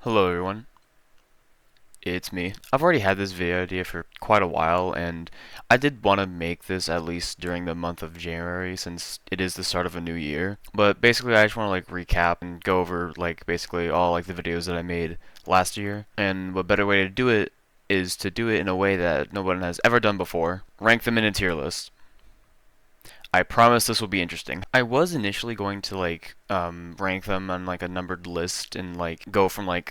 Hello everyone, it's me. I've already had this video idea for quite a while, and I did want to make this at least during the month of January since it is the start of a new year. But basically I just want to recap and go over basically all the videos that I made last year. And what better way to do it is to do it in a way that no one has ever done before. Rank them in a tier list. I promise this will be interesting. I was initially going to rank them on a numbered list and go from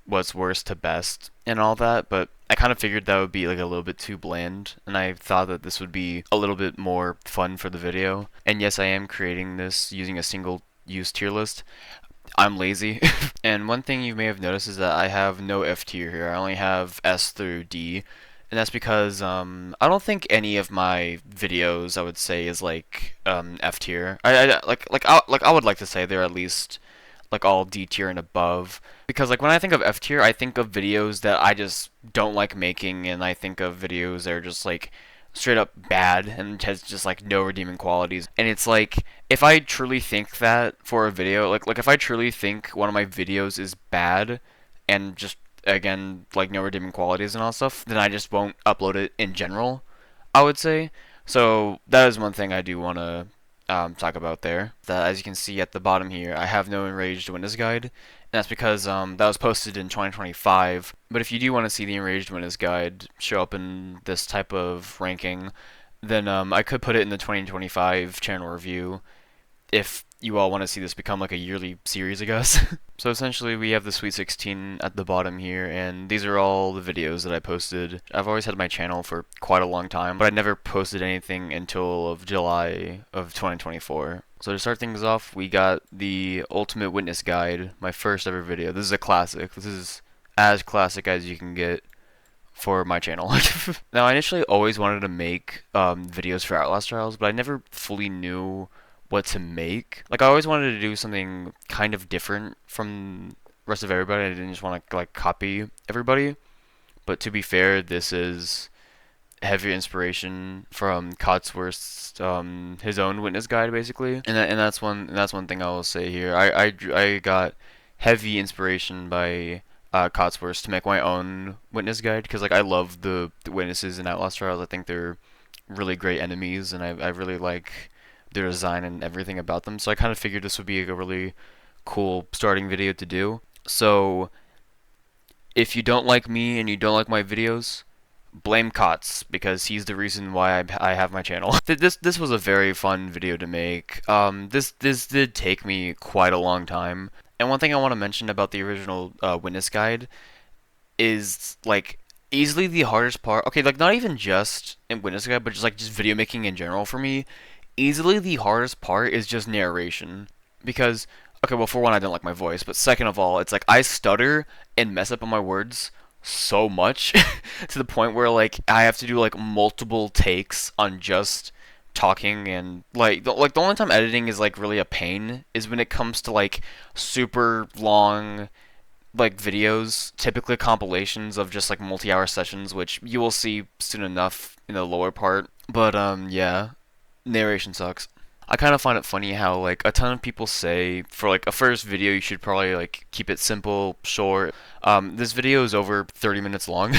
what's worst to best and all that, but I kind of figured that would be a little bit too bland, and I thought that this would be a little bit more fun for the video. And yes, I am creating this using a single use tier list. I'm lazy. And one thing you may have noticed is that I have no F tier here. I only have S through D. And that's because I don't think any of my videos I would say is F tier. I would like to say they're at least all D tier and above, because when I think of F tier, I think of videos that I just don't like making, and I think of videos that are just straight up bad and has just no redeeming qualities. And it's if I truly think that for a video, if I truly think one of my videos is bad and just again no redeeming qualities and all stuff, then I just won't upload it in general, I would say. So that is one thing I do want to talk about there. That, as you can see at the bottom here, I have no Enraged Witness Guide, and that's because that was posted in 2025. But if you do want to see the Enraged Witness Guide show up in this type of ranking, then I could put it in the 2025 channel review if you all want to see this become a yearly series, I guess. So essentially we have the Sweet 16 at the bottom here, and these are all the videos that I posted. I've always had my channel for quite a long time, but I never posted anything until of July of 2024. So to start things off, we got the Ultimate Witness Guide, my first ever video. This is a classic. This is as classic as you can get for my channel. Now, I initially always wanted to make videos for Outlast trials, but I never fully knew what to make. I always wanted to do something kind of different from the rest of everybody. I didn't just want to copy everybody. But to be fair, this is heavy inspiration from Cotsworth's his own witness guide, basically. And that's one thing I will say here. I got heavy inspiration by Cotsworth to make my own witness guide, because I love the witnesses in Outlast trials. I think they're really great enemies, and I really like their design and everything about them. So I kind of figured this would be a really cool starting video to do. So if you don't like me and you don't like my videos, blame Kotz, because he's the reason why I have my channel. This was a very fun video to make. This did take me quite a long time. And one thing I want to mention about the original witness guide is easily the hardest part. Okay, not even just in witness guide, but just video making in general for me. Easily the hardest part is just narration, because okay, well, for one, I don't like my voice, but second of all, it's I stutter and mess up on my words so much to the point where I have to do multiple takes on just talking. And the only time editing is really a pain is when it comes to super long videos, typically compilations of just multi-hour sessions, which you will see soon enough in the lower part. But yeah, narration sucks. I kind of find it funny how a ton of people say for a first video you should probably keep it simple, short. This video is over 30 minutes long.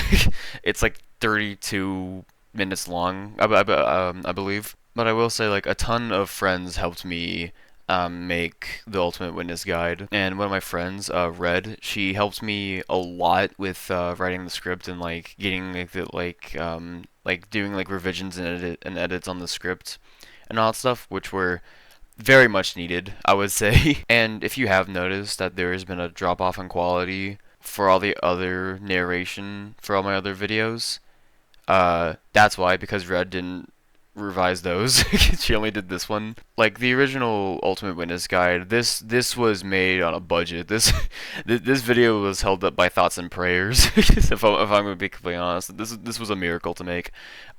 It's 32 minutes long, I believe. But I will say a ton of friends helped me make the Ultimate Witness Guide, and one of my friends, Red, she helped me a lot with writing the script and getting doing revisions and edits on the script and all that stuff, which were very much needed, I would say. And if you have noticed that there has been a drop off in quality for all the other narration for all my other videos, that's why, because Red didn't revise those. She only did this one. The original Ultimate Witness Guide, this was made on a budget. This video was held up by thoughts and prayers. If I'm going to be completely honest, this was a miracle to make.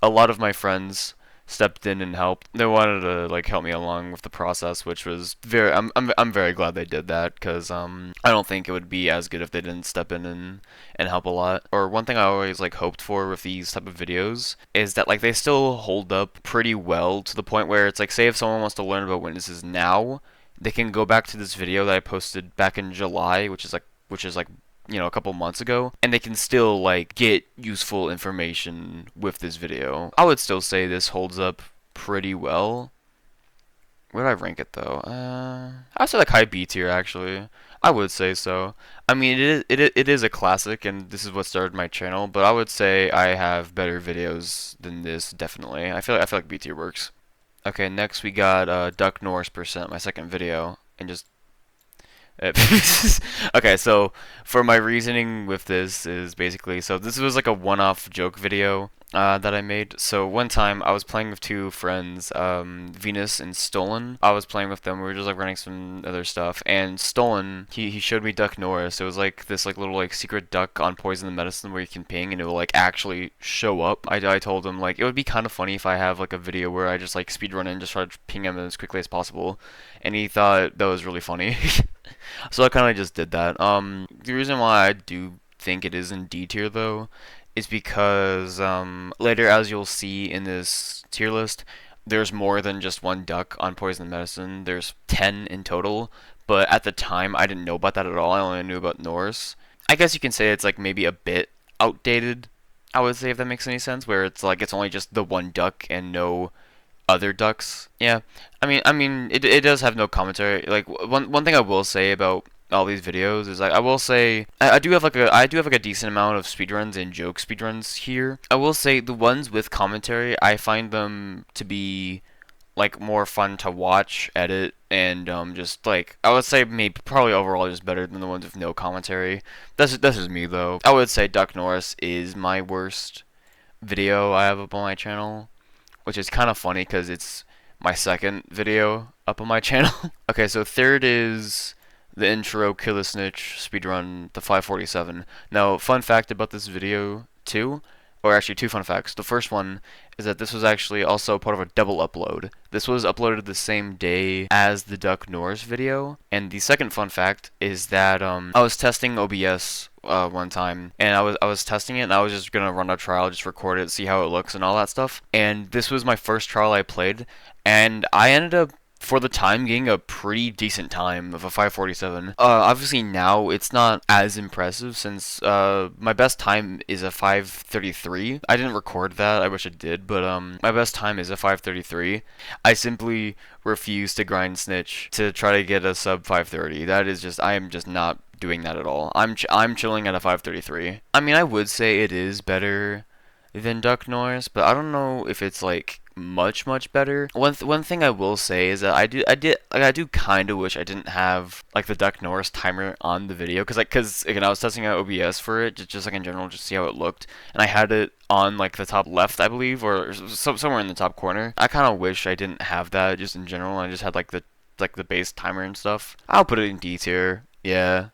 A lot of my friends stepped in and helped. They wanted to help me along with the process, which was very. I'm very glad they did that, because I don't think it would be as good if they didn't step in and help a lot. Or one thing I always hoped for with these type of videos is that they still hold up pretty well, to the point where it's say if someone wants to learn about witnesses now, they can go back to this video that I posted back in July, which is a couple months ago, and they can still like get useful information with this video. I would still say this holds up pretty well. Where did I rank it though? I'd say like high B tier actually. I would say so. I mean, it is a classic, and this is what started my channel. But I would say I have better videos than this. Definitely, I feel like B tier works. Okay, next we got Duck Norris percent, my second video, and just okay, so for my reasoning with this is basically, so this was like a one-off joke video that I made. So one time I was playing with two friends, Venus and Stolen. I was playing with them. We were just like running some other stuff, and Stolen, he showed me Duck Norris. It was like this like little like secret duck on Poison the Medicine where you can ping and it will like actually show up. I told him like it would be kind of funny if I have like a video where I just like speedrun and just try to ping him as quickly as possible, and he thought that was really funny. So I kind of just did that. The reason why I do think it is in D tier though is because later, as you'll see in this tier list, there's more than just one duck on Poison Medicine. There's 10 in total, but at the time I didn't know about that at all. I only knew about Norse. I guess you can say it's like maybe a bit outdated. I would say, if that makes any sense, where it's like it's only just the one duck and no other ducks. Yeah, I mean, it does have no commentary. Like one thing I will say about all these videos is like I will say I do have like a decent amount of speedruns and joke speedruns here. I will say the ones with commentary, I find them to be like more fun to watch, edit, and just like I would say maybe probably overall just better than the ones with no commentary. That's just me though. I would say Duck Norris is my worst video I have up on my channel, which is kind of funny because it's my second video up on my channel. Okay, so third is the intro Kill a Snitch speedrun, the 547. Now, fun fact about this video too, or actually two fun facts. The first one is that this was actually also part of a double upload. This was uploaded the same day as the Duck Norris video. And the second fun fact is that I was testing OBS one time, and I was testing it, and I was just gonna run a trial, just record it, see how it looks and all that stuff. And this was my first trial I played, and I ended up, for the time, getting a pretty decent time of a 547. Obviously now it's not as impressive since my best time is a 533. I didn't record that, I wish I did, but my best time is a 533. I simply refuse to grind snitch to try to get a sub 530. That is just, I am just not doing that at all. I'm chilling at a 533. I mean, I would say it is better than Duck Norris, but I don't know if it's like much better. One thing I will say is that I do kind of wish I didn't have like the Duck Norris timer on the video, because again I was testing out OBS for it, just like in general, just to see how it looked, and I had it on like the top left, I believe, or somewhere in the top corner. I kind of wish I didn't have that just in general. I just had like the base timer and stuff. I'll put it in D tier. Yeah.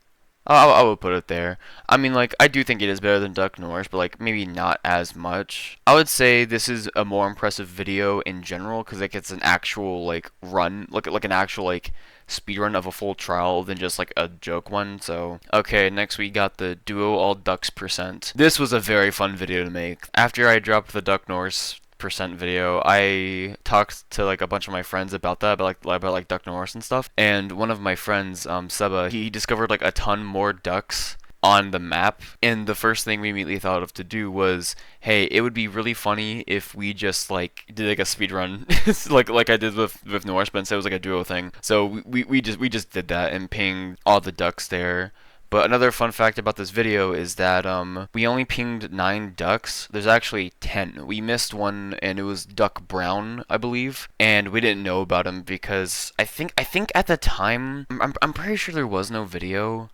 I would put it there. I mean, like, I do think it is better than Duck Norris, but, like, maybe not as much. I would say this is a more impressive video in general, because, like, it's an actual, like, run, like an actual, like, speedrun of a full trial than just, like, a joke one, so. Okay, next we got the Duo All Ducks percent. This was a very fun video to make. After I dropped the Duck Norris percent video, I talked to like a bunch of my friends about that, about Duck Norris and stuff, and one of my friends, Seba, he discovered like a ton more ducks on the map, and the first thing we immediately thought of to do was, hey, it would be really funny if we just like did like a speed run like I did with Norris, but instead it was like a duo thing. So we just did that and pinged all the ducks there. But another fun fact about this video is that we only pinged 9 ducks. There's actually 10. We missed one, and it was Duck Brown, I believe, and we didn't know about him because I think at the time I'm pretty sure there was no video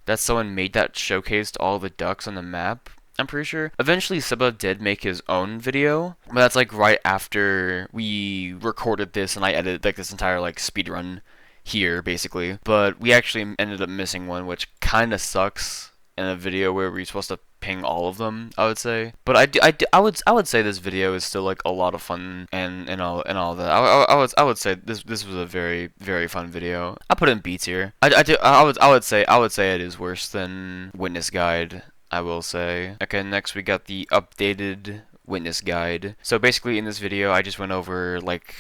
that someone made that showcased all the ducks on the map. I'm pretty sure. Eventually, Seba did make his own video, but that's like right after we recorded this and I edited like this entire like speedrun here, basically. But we actually ended up missing one, which kind of sucks in a video where we're supposed to ping all of them, I would say. But I would say this video is still like a lot of fun and all that. I would say this was a very fun video. I put it in B tier. I would say it is worse than Witness Guide, I will say. Okay, next we got the updated witness guide. So basically in this video I just went over like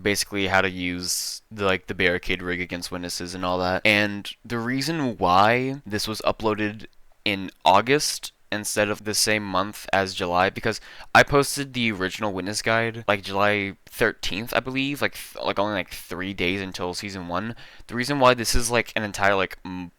basically how to use the barricade rig against witnesses and all that. And the reason why this was uploaded in August instead of the same month as July, because I posted the original witness guide like July 13th, I believe, like only like 3 days until season 1. The reason why this is like an entire like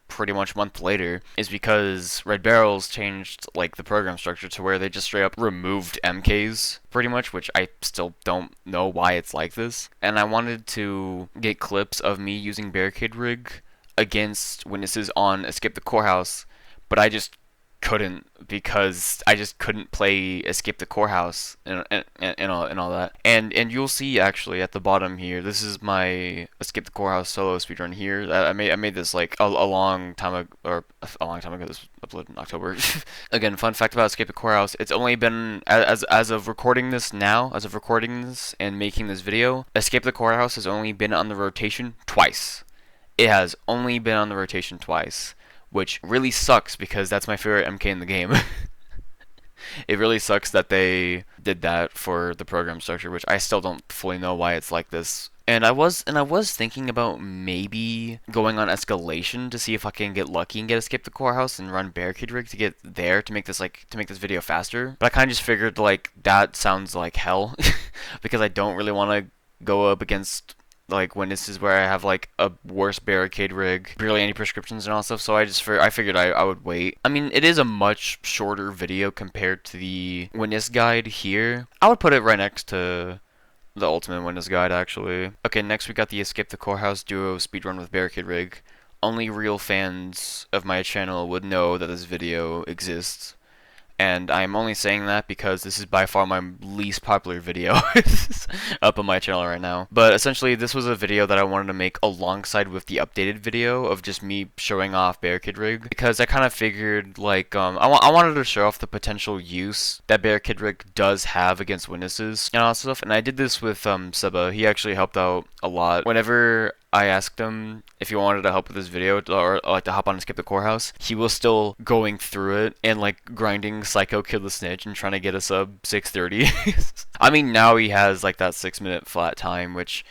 pretty much month later is because Red Barrels changed like the program structure to where they just straight up removed MKs pretty much, which I still don't know why it's like this. And I wanted to get clips of me using barricade rig against witnesses on Escape the Courthouse, but I just couldn't, because I just couldn't play Escape the Courthouse and all that. And you'll see actually at the bottom here, this is my Escape the Courthouse solo speedrun here. I made this like a long time ago, or a long time ago. This was uploaded in October. Again, fun fact about Escape the Courthouse: it's only been as of recording this now, as of recording this and making this video, Escape the Courthouse has only been on the rotation twice. It has only been on the rotation twice, which really sucks because that's my favorite MK in the game. It really sucks that they did that for the program structure, which I still don't fully know why it's like this. And I was thinking about maybe going on escalation to see if I can get lucky and get Escape the Courthouse and run barricade rig to get there to make this video faster. But I kind of just figured like that sounds like hell because I don't really want to go up against like witnesses where I have like a worse barricade rig, barely any prescriptions and all stuff. So I figured I would wait. I mean, it is a much shorter video compared to the witness guide here. I would put it right next to the ultimate witness guide actually. Okay, next we got the Escape the Courthouse duo speedrun with barricade rig. Only real fans of my channel would know that this video exists. And I'm only saying that because this is by far my least popular video up on my channel right now. But essentially, this was a video that I wanted to make alongside with the updated video of just me showing off barricade rig, because I kind of figured like I wanted to show off the potential use that barricade rig does have against witnesses and all that stuff. And I did this with Seba. He actually helped out a lot. Whenever I asked him if he wanted to help with this video or like to hop on and Escape the Courthouse, he was still going through it and like grinding Psycho Kill the Snitch and trying to get a sub 630. I mean, now he has like that 6-minute flat time, which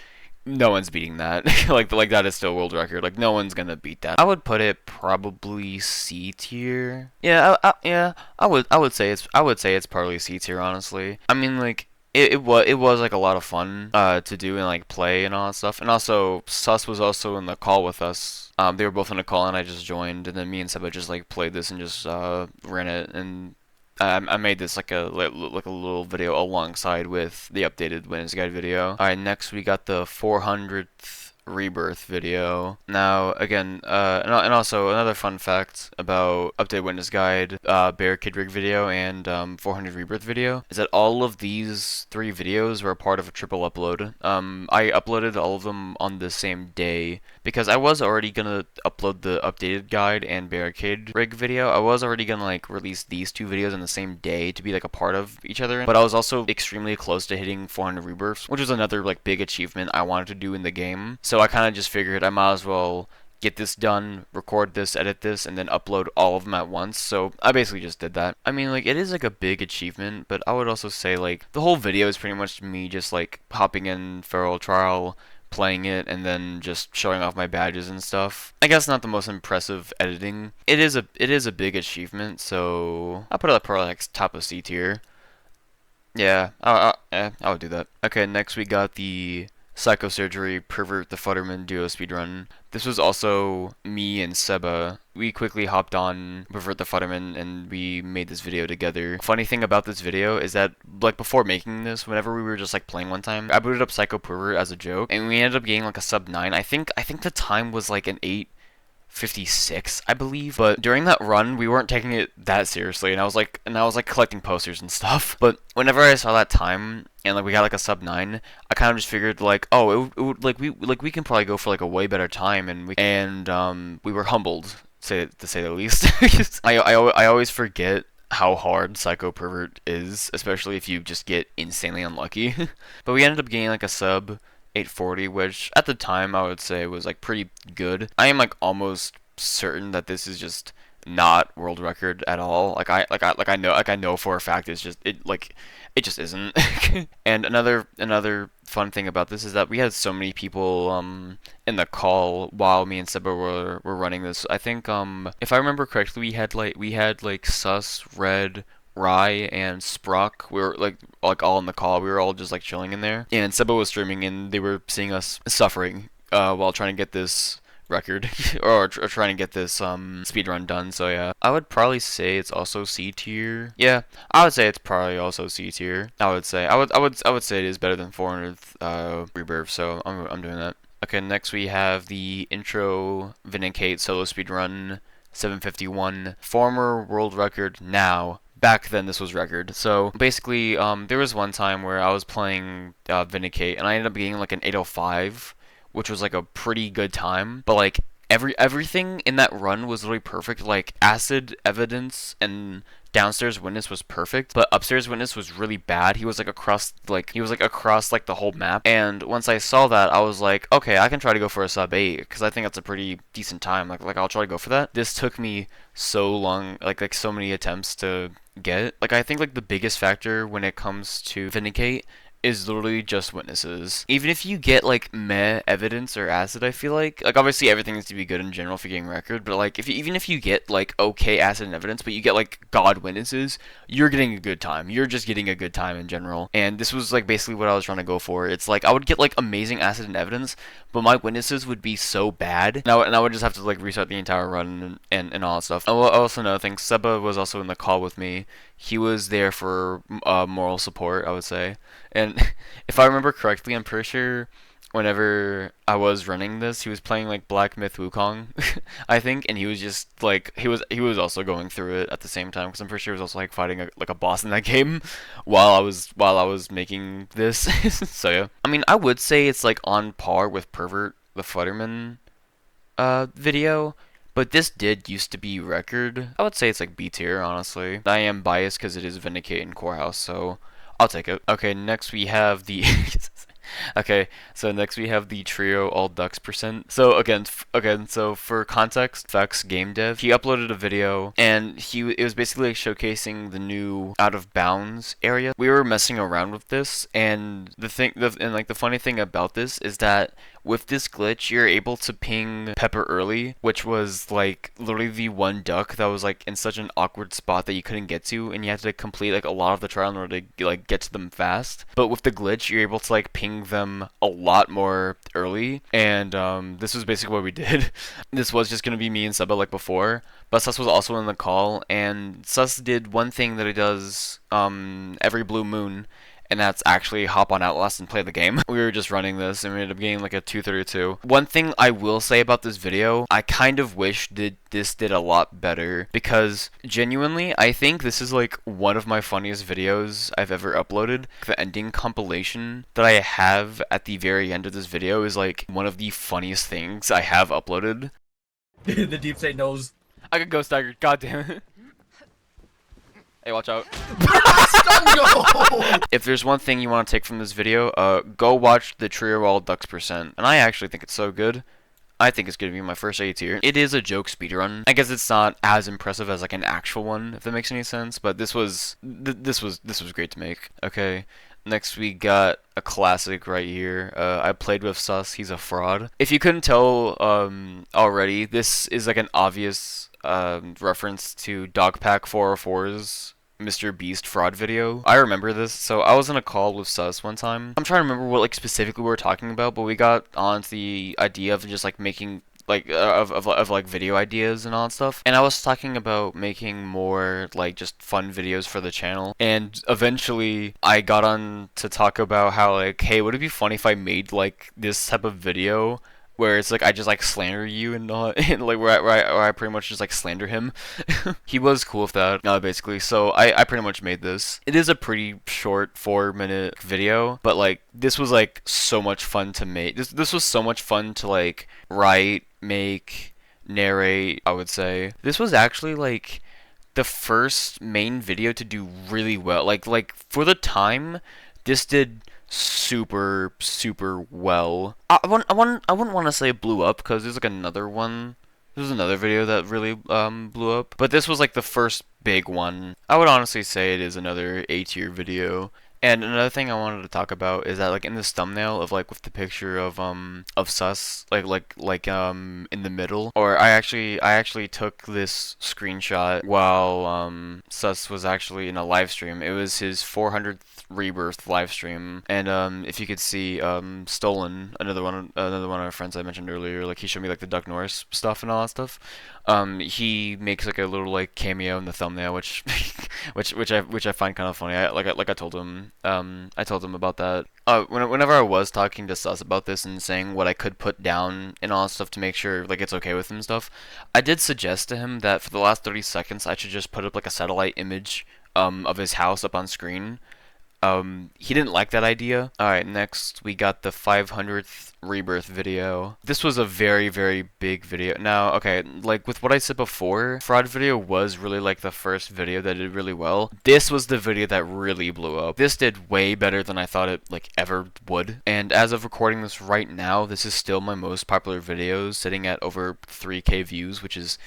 no one's beating that. like that is still a world record. Like no one's gonna beat that. I would put it probably C tier. Yeah, I would say it's probably C tier, honestly. I mean, like it was like a lot of fun to do and like play and all that stuff. And also Sus was also in the call with us. They were both in a call and I just joined, and then me and Seba just like played this and just ran it. And I made this like a little video alongside with the updated witness guide video. Alright, next we got the 400th rebirth video. Now again, and also another fun fact about updated witness guide, barricade rig video, and 400 rebirth video is that all of these 3 videos were a part of a triple upload. I uploaded all of them on the same day because I was already gonna upload the updated guide and barricade rig video. I was already gonna like release these 2 videos on the same day to be like a part of each other, but I was also extremely close to hitting 400 rebirths, which was another like big achievement I wanted to do in the game. So I kind of just figured I might as well get this done, record this, edit this, and then upload all of them at once. So I basically just did that. I mean, like, it is like a big achievement, but I would also say like the whole video is pretty much me just like hopping in Feral Trial, playing it, and then just showing off my badges and stuff. I guess not the most impressive editing. It is a big achievement, so I'll put it at probably like top of C tier. Yeah, I would do that. Okay, next we got the Psychosurgery Pervert the Futterman duo speedrun. This was also me and Seba. We quickly hopped on Pervert the Futterman and we made this video together. Funny thing about this video is that like before making this, whenever we were just like playing one time, I booted up Psycho Pervert as a joke and we ended up getting like a sub 9. I think the time was like an 8:56, I believe. But during that run, we weren't taking it that seriously, and I was like collecting posters and stuff. But whenever I saw that time and like we got like a sub 9, I kind of just figured like, oh, it would we can probably go for like a way better time, and we were humbled, to say the least. I always forget how hard Psycho Pervert is, especially if you just get insanely unlucky. But we ended up getting like a sub 840, which at the time I would say was like pretty good. I am like almost certain that this is just not world record at all. Like I know for a fact it just isn't. And another fun thing about this is that we had so many people in the call while me and Seba were running this. I think if I remember correctly, we had like Sus, Red, Rye, and Sprock. We were like all in the call. We were all just like chilling in there. And Seba was streaming, and they were seeing us suffering while trying to get this record or trying to get this speed run done. So yeah, I would probably say it's also C tier. Yeah, I would say it's probably also C tier. I would say it is better than 400th Rebirth. So I'm doing that. Okay, next we have the intro Vindicate solo speedrun 751, former world record now. Back then, this was record. So basically, there was one time where I was playing Vindicate, and I ended up getting like an 805, which was like a pretty good time. But like everything in that run was literally perfect. Like acid evidence and downstairs witness was perfect, but upstairs witness was really bad. He was like across like the whole map. And once I saw that, I was like, okay, I can try to go for a sub 8 because I think that's a pretty decent time. Like I'll try to go for that. This took me so long, like so many attempts to get. Like I think like the biggest factor when it comes to Vindicate is literally just witnesses. Even if you get like meh evidence or acid, I feel like obviously everything needs to be good in general if you're getting record, but like even if you get like okay acid and evidence, but you get like god witnesses, you're getting a good time. You're just getting a good time in general. And this was like basically what I was trying to go for. It's like I would get like amazing acid and evidence, but my witnesses would be so bad, and I would just have to like restart the entire run and all that stuff. Also another thing, Seba was also in the call with me. He was there for moral support, I would say. And if I remember correctly, I'm pretty sure whenever I was running this, he was playing like Black Myth Wukong, I think, and he was just like he was also going through it at the same time because I'm pretty sure he was also like fighting like a boss in that game while I was making this. So yeah, I mean I would say it's like on par with Pervert the Futterman video. But this did used to be record. I would say it's like B tier, honestly. I am biased because it is Vindicate and Corehouse, so I'll take it. Okay, next we have the Okay, so next we have the trio all ducks percent. So again, so for context, Fex game dev, he uploaded a video and it was basically like showcasing the new out of bounds area. We were messing around with this, and the funny thing about this is that with this glitch, you're able to ping Pepper early, which was like literally the one duck that was like in such an awkward spot that you couldn't get to, and you had to complete like a lot of the trial in order to like get to them fast. But with the glitch, you're able to like ping them a lot more early, and this was basically what we did. This was just gonna be me and Seba like before, but Sus was also in the call, and Sus did one thing that he does every blue moon, and that's actually hop on Outlast and play the game. We were just running this, and we ended up getting like a 232. One thing I will say about this video, I kind of wish this did a lot better, because genuinely, I think this is like one of my funniest videos I've ever uploaded. The ending compilation that I have at the very end of this video is like one of the funniest things I have uploaded. The deep state knows. I could go stagger, god damn it. Hey, watch out. If there's one thing you want to take from this video, go watch the trio all ducks percent. And I actually think it's so good. I think it's going to be my first A tier. It is a joke speedrun. I guess it's not as impressive as like an actual one, if that makes any sense, but this was great to make. Okay. Next we got a classic right here. I played with Sus, he's a fraud. If you couldn't tell already, this is like an obvious reference to Dogpack 404's Mr. Beast fraud video. I remember this. So I was in a call with Sus one time. I'm trying to remember what like specifically we were talking about, but we got onto the idea of just like making like of like video ideas and all that stuff. And I was talking about making more like just fun videos for the channel. And eventually I got on to talk about how like, hey, would it be funny if I made like this type of video where it's like I just like slander you and not and like where I pretty much just like slander him. He was cool with that, basically. So I pretty much made this. It is a pretty short 4-minute video, but like this was like so much fun to make. This was so much fun to like write, make, narrate, I would say. This was actually like the first main video to do really well. Like for the time, this did super well. I wouldn't want to say it blew up because there's like another one. There's another video that really blew up, but this was like the first big one. I would honestly say it is another A tier video. And another thing I wanted to talk about is that like in this thumbnail of like with the picture of Sus in the middle, or I actually took this screenshot while Sus was actually in a live stream. It was his 400th rebirth live stream, and if you could see Stolen, another one of our friends I mentioned earlier, like he showed me like the Duck Norris stuff and all that stuff. He makes like a little like cameo in the thumbnail, which which I find kind of funny. I told him, I told him about that. Whenever I was talking to Sus about this and saying what I could put down and all that stuff to make sure like it's okay with him and stuff, I did suggest to him that for the last 30 seconds I should just put up like a satellite image of his house up on screen. He didn't like that idea. Alright, next we got the 500th rebirth video. This was a very, very big video. Now, okay, like with what I said before, fraud video was really like the first video that did really well. This was the video that really blew up. This did way better than I thought it like ever would. And as of recording this right now, this is still my most popular video, sitting at over 3K views, which is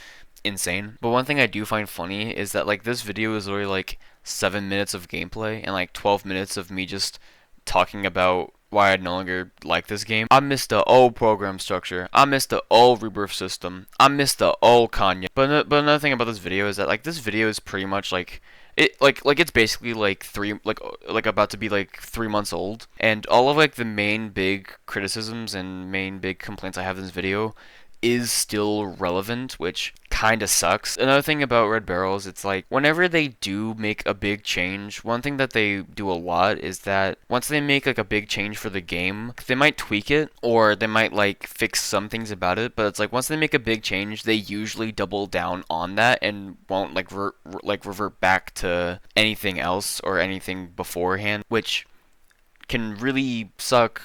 insane. But one thing I do find funny is that like this video is literally like 7 minutes of gameplay and like 12 minutes of me just talking about why I no longer like this game. I miss the old program structure. I miss the old rebirth system. I miss the old Kanye. But another thing about this video is that like this video is pretty much like like it's basically like like about to be like 3 months old, and all of like the main big criticisms and main big complaints I have in this video is still relevant, which kinda sucks. Another thing about Red Barrels, it's like whenever they do make a big change, one thing that they do a lot is that once they make like a big change for the game, they might tweak it or they might like fix some things about it, but it's like once they make a big change, they usually double down on that and won't like revert back to anything else or anything beforehand, which can really suck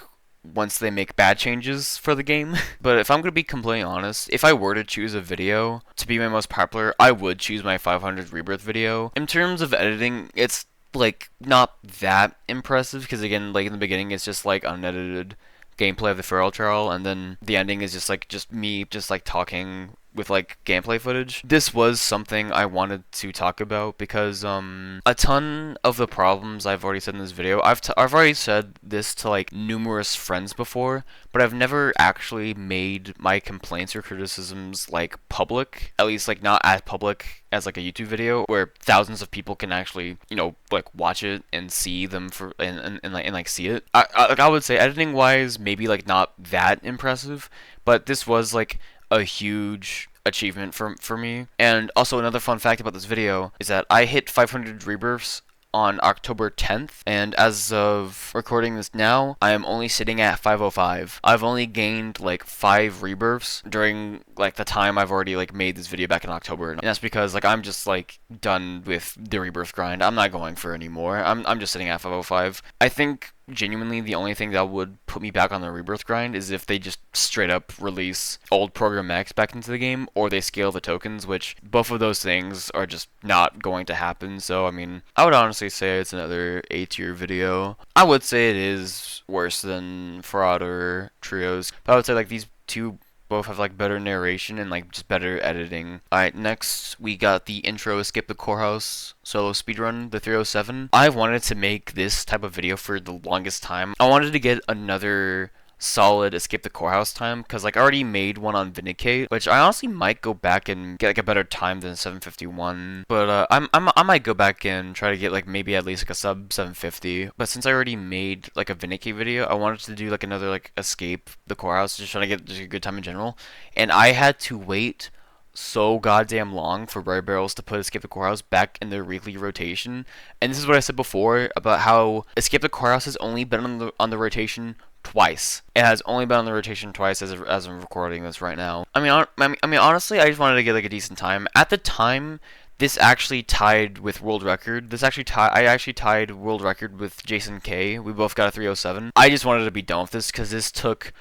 once they make bad changes for the game. But if I'm gonna be completely honest, if I were to choose a video to be my most popular, I would choose my 500 Rebirth video. In terms of editing, it's like not that impressive because again, like in the beginning, it's just like unedited gameplay of the feral trial, and then the ending is just me just like talking with like gameplay footage. This was something I wanted to talk about because a ton of the problems I've already said in this video, I've already said this to like numerous friends before, but I've never actually made my complaints or criticisms like public, at least like not as public as like a YouTube video where thousands of people can actually, you know, like watch it and see them for and see it. I would say editing wise maybe like not that impressive, but this was like a huge achievement for me. And also another fun fact about this video is that I hit 500 rebirths on October 10th, and as of recording this now, I am only sitting at 505. I've only gained like 5 rebirths during like the time I've already like made this video back in October, and that's because like I'm just like done with the rebirth grind. I'm not going for any more. I'm just sitting at 505. I think genuinely the only thing that would put me back on the rebirth grind is if they just straight up release old program X back into the game, or they scale the tokens, which both of those things are just not going to happen. So I mean, I would honestly say it's another A tier video. I would say it is worse than Fraud or Trios, but I would say like these two both have like better narration and like just better editing. Alright, next we got the intro Escape the Courthouse solo speedrun, the 307. I wanted to make this type of video for the longest time. I wanted to get another solid Escape the Courthouse time because like I already made one on Vindicate, which I honestly might go back and get like a better time than 751, but I might go back and try to get like maybe at least like a sub 750. But since I already made like a Vindicate video, I wanted to do like another like Escape the Courthouse, just trying to get just a good time in general, and I had to wait so goddamn long for Red Barrels to put Escape the Courthouse back in their weekly rotation. And this is what I said before about how Escape the Courthouse has only been on the rotation twice. It has only been on the rotation twice as I'm recording this right now. I mean, honestly, I just wanted to get like a decent time. At the time, this actually tied with world record. I actually tied world record with Jason K. We both got a 307. I just wanted to be done with this because this took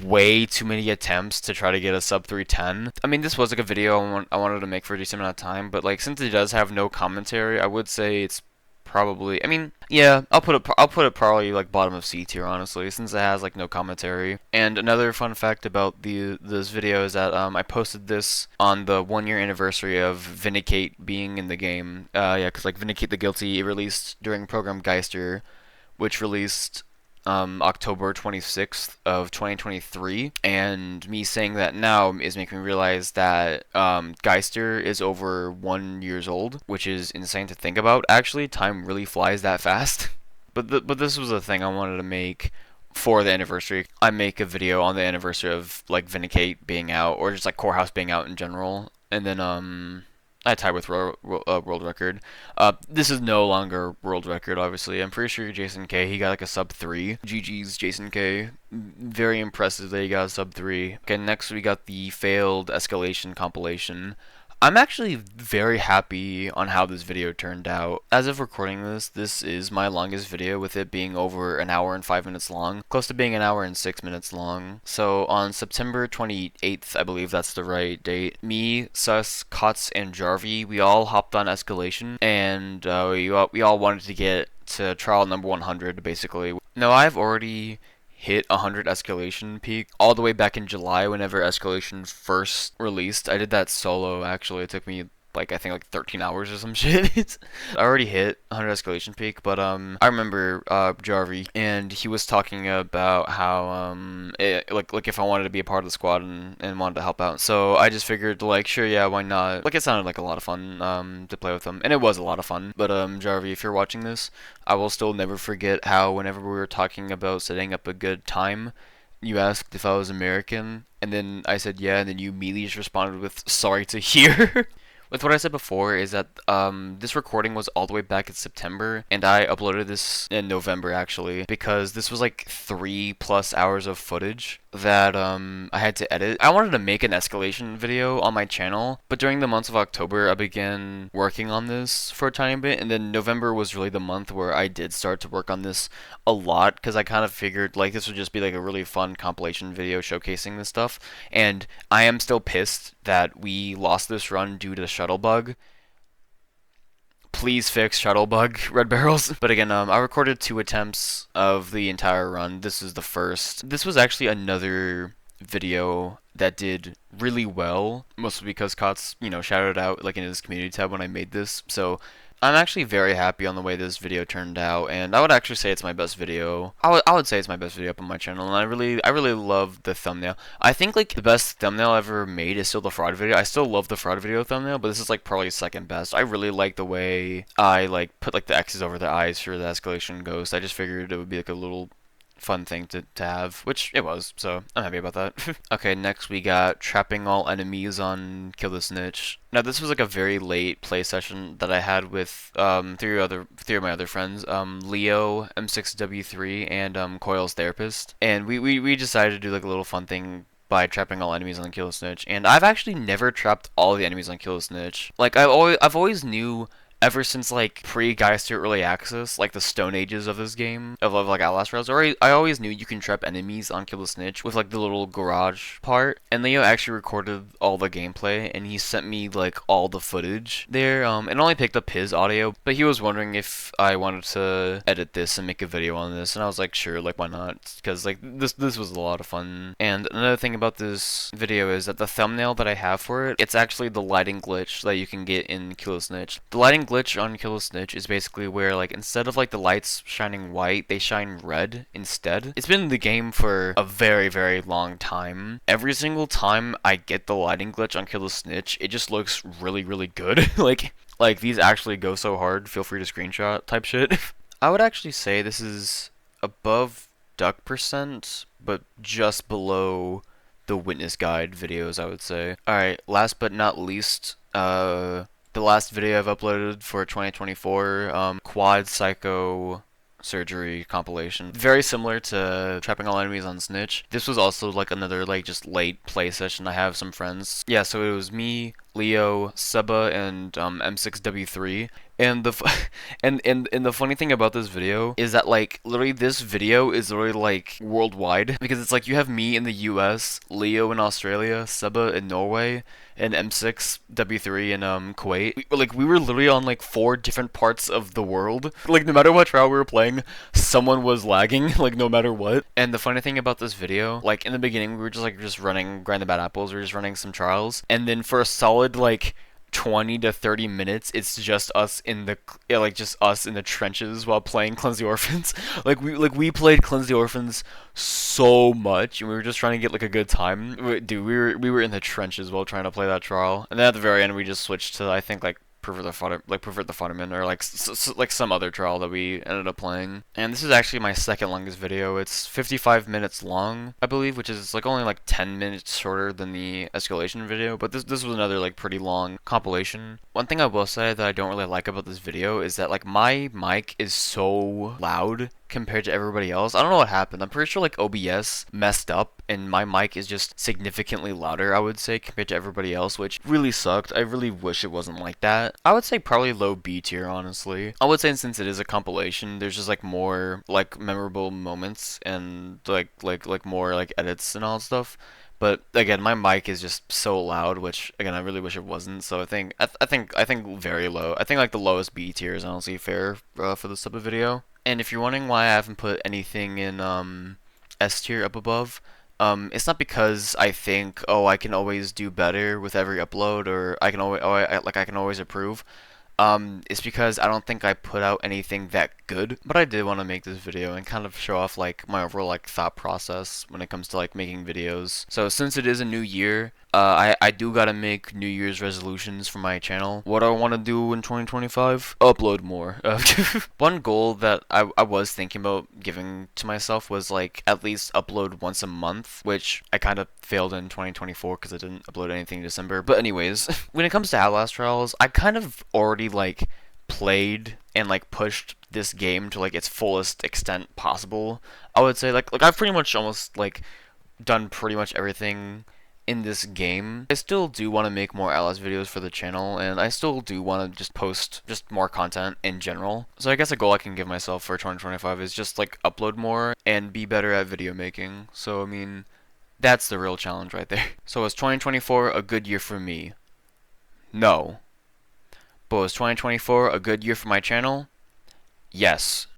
way too many attempts to try to get a sub 310. I mean, this was like a video I wanted to make for a decent amount of time, but like since it does have no commentary, I would say it's probably. I mean, yeah, I'll put it probably like bottom of C tier honestly, since it has like no commentary. And another fun fact about the this video is that I posted this on the 1 year anniversary of Vindicate being in the game. Yeah, because like Vindicate the Guilty, it released during Program Geister, which released October 26th of 2023, and me saying that now is making me realize that Geister is over 1 years old, which is insane to think about. Actually, time really flies that fast. But this was a thing I wanted to make for the anniversary. I make a video on the anniversary of like Vindicate being out, or just like Corehouse being out in general, and then I tied with world record. This is no longer world record, obviously. I'm pretty sure Jason K, he got like a sub 3. GG's Jason K. Very impressive that he got a sub 3. Okay, next we got the failed escalation compilation. I'm actually very happy on how this video turned out. As of recording this, this is my longest video, with it being over an hour and 5 minutes long, close to being an hour and 6 minutes long. So on September 28th, I believe that's the right date, me, Sus, Kotz, and Jarvie, we all hopped on escalation, and we all wanted to get to trial number 100, basically. Now, I've already hit 100 escalation peak all the way back in July whenever escalation first released. I did that solo actually. It took me like I think like 13 hours or some shit. I already hit 100 escalation peak, but I remember Jarvie, and he was talking about how like if I wanted to be a part of the squad and wanted to help out. So I just figured like sure, yeah, why not? Like it sounded like a lot of fun to play with him, and it was a lot of fun. But Jarvie, if you're watching this, I will still never forget how whenever we were talking about setting up a good time, you asked if I was American, and then I said yeah, and then you immediately just responded with sorry to hear. With what I said before is that this recording was all the way back in September, and I uploaded this in November actually, because this was like 3+ hours of footage that I had to edit. I wanted to make an escalation video on my channel, but during the months of October I began working on this for a tiny bit, and then November was really the month where I did start to work on this a lot, because I kind of figured like this would just be like a really fun compilation video showcasing this stuff. And I am still pissed that we lost this run due to the shuttle bug. Please fix shuttle bug, Red Barrels. But again, I recorded 2 attempts of the entire run. This is the first. This was actually another video that did really well, mostly because Kotz, shouted out like in his community tab when I made this. So I'm actually very happy on the way this video turned out, and I would actually say it's my best video. I would say it's my best video up on my channel, and I really love the thumbnail. I think like the best thumbnail I ever made is still the fraud video. I still love the fraud video thumbnail, but this is like probably second best. I really like the way I like put like the X's over the eyes for the escalation ghost. I just figured it would be like a little fun thing to have, which it was, so I'm happy about that. Okay, next we got trapping all enemies on Kill the Snitch. Now this was like a very late play session that I had with three of my other friends, Leo, M6W3, and Coil's therapist, and we decided to do like a little fun thing by trapping all enemies on Kill the Snitch. And I've actually never trapped all the enemies on Kill the Snitch. Like I've always knew ever since like pre-Geister Early Access, like the Stone Ages of this game, of like Outlast Rails, I always knew you can trap enemies on Kill the Snitch with like the little garage part. And Leo actually recorded all the gameplay, and he sent me like all the footage there. It only picked up his audio, but he was wondering if I wanted to edit this and make a video on this, and I was like, sure, like why not? Because like this was a lot of fun. And another thing about this video is that the thumbnail that I have for it, it's actually the lighting glitch that you can get in Kill the Snitch. The lighting glitch on Kill the Snitch is basically where like instead of like the lights shining white, they shine red instead. It's been in the game for a very, very long time. Every single time I get the lighting glitch on Kill the Snitch, it just looks really, really good. like these actually go so hard, feel free to screenshot type shit. I would actually say this is above duck percent, but just below the witness guide videos, I would say. Alright, last but not least, the last video I've uploaded for 2024, Quad Psycho Surgery compilation. Very similar to Trapping All Enemies on Snitch. This was also like another like just late play session. I have some friends. Yeah, so it was me, Leo, Seba, and M6W3. And and the funny thing about this video is that like literally this video is literally like worldwide because it's like you have me in the U.S., Leo in Australia, Seba in Norway, and M6W3 in Kuwait. We were literally on like 4 different parts of the world. Like no matter what trial we were playing, someone was lagging. Like no matter what. And the funny thing about this video, like in the beginning we were just running grind the bad apples. We were just running some trials, and then for a solid like 20 to 30 minutes it's just us in the yeah, like just us in the trenches while playing Cleanse the Orphans. We played Cleanse the Orphans so much and we were just trying to get like a good time. Dude, we were in the trenches while trying to play that trial. And then at the very end we just switched to I think like Pervert the Futterman or like like some other trial that we ended up playing. And this is actually my second longest video. It's 55 minutes long, I believe, which is like only like 10 minutes shorter than the escalation video. But this was another like pretty long compilation. One thing I will say that I don't really like about this video is that like my mic is so loud compared to everybody else. I don't know what happened. I'm pretty sure like OBS messed up and my mic is just significantly louder, I would say, compared to everybody else, which really sucked. I really wish it wasn't like that. I would say probably low B tier, honestly. I would say since it is a compilation, there's just like more like memorable moments and like more like edits and all that stuff. But again, my mic is just so loud, which again I really wish it wasn't. So I think very low. I think like the lowest B tier is honestly fair for this type of video. And if you're wondering why I haven't put anything in S tier up above, it's not because I think I can always do better with every upload or I can always I can always improve. It's because I don't think I put out anything that good, but I did want to make this video and kind of show off like my overall like thought process when it comes to like making videos. So since it is a new year, I do gotta make New Year's resolutions for my channel. What I want to do in 2025? Upload more. One goal that I was thinking about giving to myself was like at least upload once a month, which I kind of failed in 2024 because I didn't upload anything in December. But anyways, when it comes to Outlast Trials, I kind of already like played and like pushed this game to like its fullest extent possible. I would say like I've pretty much almost like done pretty much everything in this game. I still do want to make more Outlast videos for the channel, and I still do want to just post just more content in general. So I guess a goal I can give myself for 2025 is just like upload more and be better at video making. So I mean, that's the real challenge right there. So is 2024 a good year for me? No. But was 2024 a good year for my channel? Yes.